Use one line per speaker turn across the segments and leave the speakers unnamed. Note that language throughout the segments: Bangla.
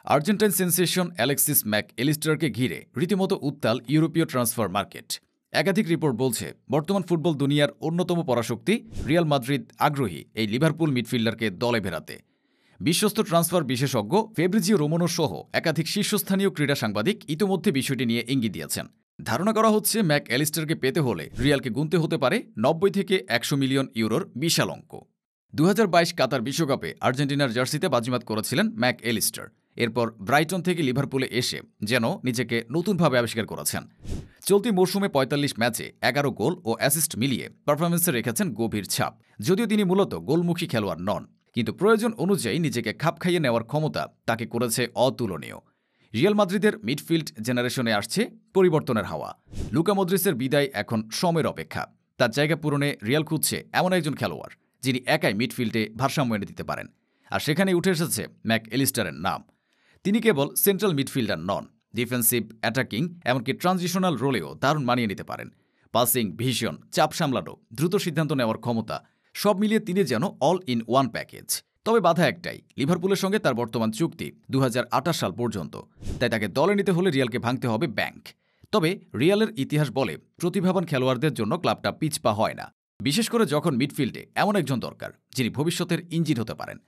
আর্জেন্টাইন সেন্সেশন অ্যালেক্সিস ম্যাক এলিস্টারকে ঘিরে রীতিমতো উত্তাল ইউরোপীয় ট্রান্সফার মার্কেট। একাধিক রিপোর্ট বলছে বর্তমান ফুটবল দুনিয়ার অন্যতম পরাশক্তি রিয়াল মাদ্রিদ আগ্রহী এই লিভারপুল মিডফিল্ডারকে দলে ভেড়াতে। বিশ্বস্ত ট্রান্সফার বিশেষজ্ঞ ফেব্রিজিও রোমানো সহ একাধিক শীর্ষস্থানীয় ক্রীড়া সাংবাদিক ইতোমধ্যে বিষয়টি নিয়ে ইঙ্গিত দিয়েছেন। ধারণা করা হচ্ছে ম্যাক এলিস্টারকে পেতে হলে রিয়ালকে গুনতে হতে পারে 90 থেকে 100 মিলিয়ন ইউরোর বিশাল অঙ্ক। 2022 কাতার বিশ্বকাপে আর্জেন্টিনার জার্সিতে বাজিমাত করেছিলেন ম্যাক এলিস্টার। এরপর ব্রাইটন থেকে লিভারপুলে এসে যেন নিজেকে নতুনভাবে আবিষ্কার করেছেন। চলতি মৌসুমে 45 ম্যাচে 11 গোল ও অ্যাসিস্ট মিলিয়ে পারফরম্যান্সে রেখেছেন গভীর ছাপ। যদিও তিনি মূলত গোলমুখী খেলোয়াড় নন, কিন্তু প্রয়োজন অনুযায়ী নিজেকে খাপ খাইয়ে নেওয়ার ক্ষমতা তাকে করেছে অতুলনীয়। রিয়াল মাদ্রিদের মিডফিল্ড জেনারেশনে আসছে পরিবর্তনের হাওয়া। লুকা মদ্রিচের বিদায় এখন সময়ের অপেক্ষা। তার জায়গা পূরণে রিয়াল খুঁজছে এমন একজন খেলোয়াড় যিনি একাই মিডফিল্ডে ভারসাম্য এনে দিতে পারেন। আর সেখানেই উঠে এসেছে ম্যাক এলিস্টারের নাম। তিনি কেবল সেন্ট্রাল মিডফিল্ডার নন, ডিফেন্সিভ, অ্যাটাকিং, এমনকি ট্রানজিশনাল রোলেও দারুণ মানিয়ে নিতে পারেন। পাসিং, ভিশন, চাপ সামলানো, দ্রুত সিদ্ধান্ত নেওয়ার ক্ষমতা, সব মিলিয়ে তিনি যেন অল ইন ওয়ান প্যাকেজ। তবে বাধা একটাই, লিভারপুলের সঙ্গে তার বর্তমান চুক্তি 2028 সাল পর্যন্ত। তাই তাকে দলে নিতে হলে রিয়ালকে ভাঙতে হবে ব্যাংক। তবে রিয়ালের ইতিহাস বলে প্রতিভাবান খেলোয়াড়দের জন্য ক্লাবটা পিছপা হয় না, বিশেষ করে যখন মিডফিল্ডে এমন একজন দরকার যিনি ভবিষ্যতের ইঞ্জিন হতে পারেন।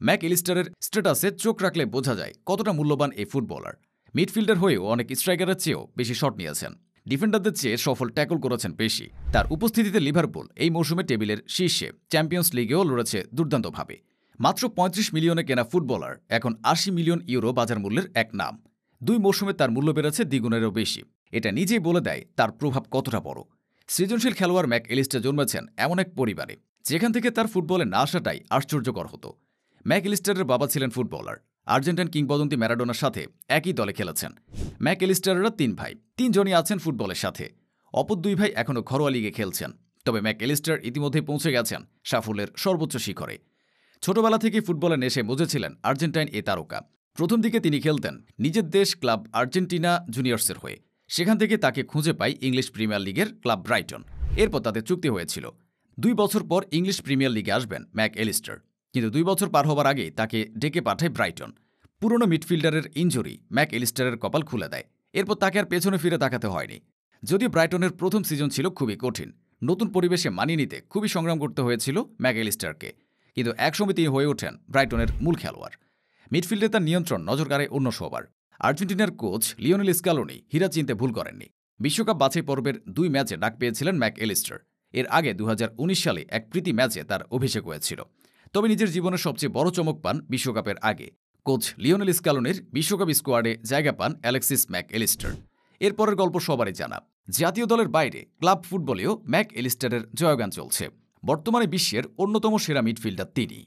ম্যাক এলিস্টারের স্ট্যাটাসে চোখ রাখলে বোঝা যায় কতটা মূল্যবান এই ফুটবলার। মিডফিল্ডার হয়েও অনেক স্ট্রাইকারের চেয়েও বেশি শট নিয়েছেন, ডিফেন্ডারদের চেয়ে সফল ট্যাকল করেছেন বেশি। তার উপস্থিতিতে লিভারপুল এই মৌসুমে টেবিলের শীর্ষে, চ্যাম্পিয়ন্স লিগেও লড়েছে দুর্দান্তভাবে। মাত্র 35 মিলিয়নে কেনা ফুটবলার এখন 80 মিলিয়ন ইউরো বাজার মূল্যের এক নাম। 2 মৌসুমে তার মূল্য বেড়েছে দ্বিগুণেরও বেশি। এটা নিজেই বলে দেয় তার প্রভাব কতটা বড়। সৃজনশীল খেলোয়াড় ম্যাক এলিস্টার জন্মেছেন এমন এক পরিবারে যেখান থেকে তার ফুটবলে না আসাটাই আশ্চর্যকর হতো। ম্যাক এলিস্টারের বাবা ছিলেন ফুটবলার। আর্জেন্টাইন কিংবদন্তি ম্যারাডোনার সাথে একই দলে খেলেছেন। ম্যাক এলিস্টারেরা 3 ভাই, 3 জনই আছেন ফুটবলের সাথে। অপর 2 ভাই এখনও ঘরোয়া লিগে খেলছেন। তবে ম্যাক এলিস্টার ইতিমধ্যেই পৌঁছে গেছেন সাফল্যের সর্বোচ্চ শিখরে। ছোটবেলা থেকেই ফুটবলে নেশে মজেছিলেন আর্জেন্টাইন এ তারকা। প্রথম দিকে তিনি খেলতেন নিজের দেশ ক্লাব আর্জেন্টিনা জুনিয়র্সের হয়ে। সেখান থেকে তাকে খুঁজে পায় ইংলিশ প্রিমিয়ার লিগের ক্লাব ব্রাইটন। এরপর তাদের চুক্তি হয়েছিল। 2 বছর পর ইংলিশ প্রিমিয়ার লিগে আসবেন ম্যাক এলিস্টার। কিন্তু 2 বছর পার হবার আগেই তাকে ডেকে পাঠায় ব্রাইটন। পুরনো মিডফিল্ডারের ইনজুরি ম্যাক এলিস্টারের কপাল খুলে দেয়। এরপর তাকে আর পেছনে ফিরে তাকাতে হয়নি। যদিও ব্রাইটনের প্রথম সিজন ছিল খুবই কঠিন, নতুন পরিবেশে মানিয়ে নিতে খুবই সংগ্রাম করতে হয়েছিল ম্যাক এলিস্টারকে। কিন্তু একসময় তিনি হয়ে ওঠেন ব্রাইটনের মূল খেলোয়াড়। মিডফিল্ডে তার নিয়ন্ত্রণ নজর কাড়ে অন্য সবার। আর্জেন্টিনার কোচ লিওনেল স্কালোনি হীরা চিনতে ভুল করেননি। বিশ্বকাপ বাছাই পর্বের 2 ম্যাচে ডাক পেয়েছিলেন ম্যাক এলিস্টার। এর আগে 2019 সালে এক প্রীতি ম্যাচে তার অভিষেক হয়েছিল। তবে নিজের জীবনের সবচেয়ে বড় চমক পান বিশ্বকাপের আগে। কোচ লিওনেল স্কালোনির বিশ্বকাপ স্কোয়াডে জায়গা পান অ্যালেক্সিস ম্যাক এলিস্টার। এরপরের গল্প সবারই জানা। জাতীয় দলের বাইরে ক্লাব ফুটবলেও ম্যাক এলিস্টারের জয়গান চলছে। বর্তমানে বিশ্বের অন্যতম সেরা মিডফিল্ডার তিনি।